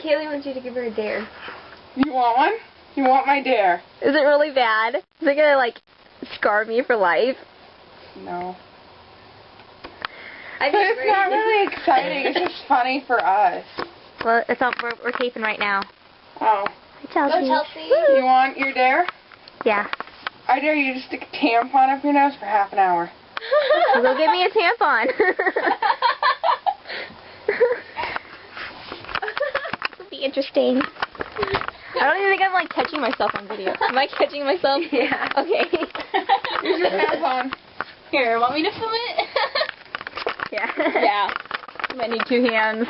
Kaylee wants you to give her a dare. You want one? You want my dare? Is it really bad? Is it gonna, like, scar me for life? No. I But it's not really exciting. It's just funny for us. Well, it's not. We're taping right now. Oh. Hi, Chelsea. Go, Chelsea. You want your dare? Yeah. I dare you to stick a tampon up your nose for half an hour. Well, go get me a tampon. This will be interesting. I don't even think I'm, like, catching myself on video. Am I catching myself? Yeah. Okay. Here's your tampon. Here, want me to film it? Yeah. Yeah. I might need 2 hands.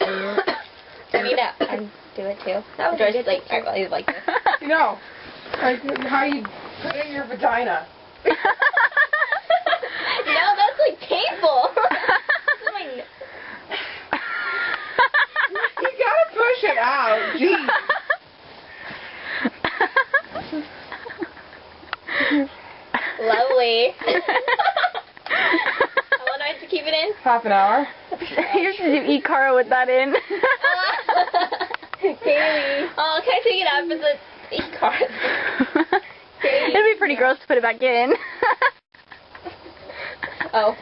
I need to do it too. That was Or a good like, picture. I like this. You know, like how you put it in your vagina. No, that's like painful. You gotta push it out. Jeez. Lovely. How long do I have to keep it in? Half an hour. You should eat Cara with that in. Kaylee. Oh, can I take it out for the e-card? It'd be pretty gross to put it back in. Oh.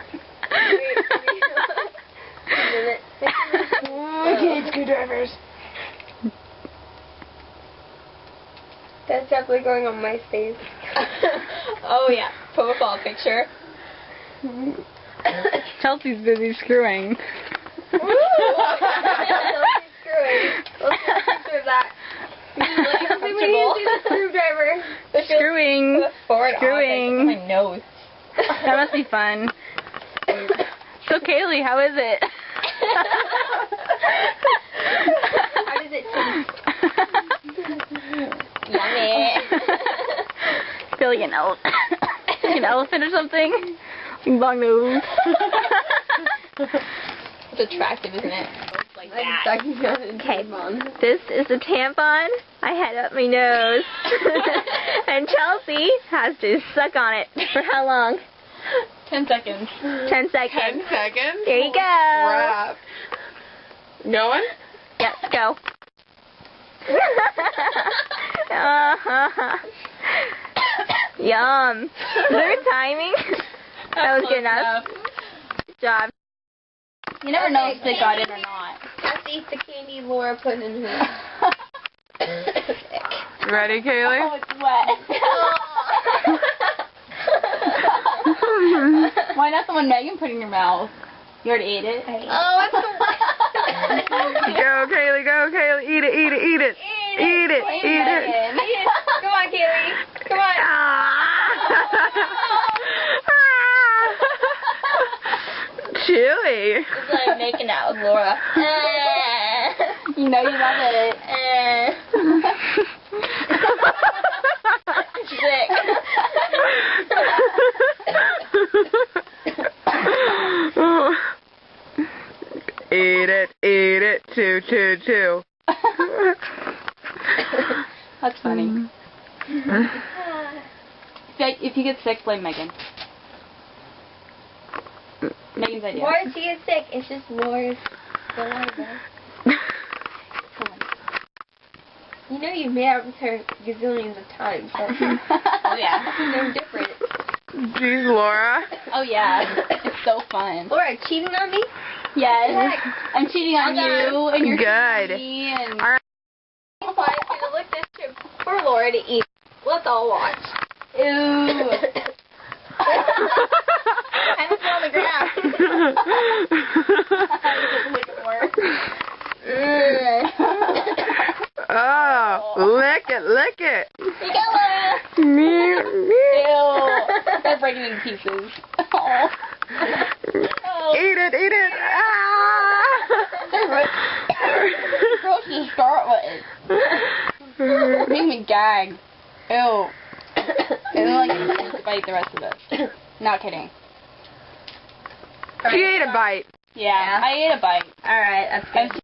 I can't screwdrivers. That's definitely going on MySpace. Oh yeah, profile picture. Chelsea's busy screwing. Screwing. Let's get a picture of that. Screwdriver. Screwing. Screwing. My nose. That must be fun. So Kaylee, how is it? How does it taste? Yummy. Feel like an elephant or something? Long nose. It's attractive, isn't it? It's like that. Okay, this is the tampon I had up my nose. And Chelsea has to suck on it. For how long? 10 seconds. 10 seconds. 10 seconds? There you go. Crap. Going? Yep, go. Yum. Is there timing? That was good enough. Good job. You never know if they got it or not. Let's eat the candy Laura put in here. You ready, Kaylee? Oh, it's wet. Why not the one Megan put in your mouth? You already ate it? Oh, it's Go, Kaylee, go, Kaylee. Eat it, eat it, eat it. Eat it, eat it. Come on, Kaylee. Come on. Chewy. It's like making out with Laura. You know you love it. Sick. Eat it, chew, chew, chew. That's funny. If you get sick, blame Megan. Megan's idea. Laura, she is sick. It's just Laura's saliva. You know you've made out with her gazillions of times. So Oh yeah. no different. Jeez, Laura. Oh yeah. It's so fun. Laura, cheating on me? Yes. I'm cheating on you and you're Good. cheating on me and All right. I'm gonna look this trip for Laura to eat. Let's all watch. ew. I was on the ground. Oh, lick it, lick it. Ew. They're breaking into pieces. Oh. Eat it, eat it. Ah! Gross to start with. Make me gag. Ew. And then like bite the rest of it. Not kidding. She ate a bite. Yeah, I ate a bite. Alright, that's good.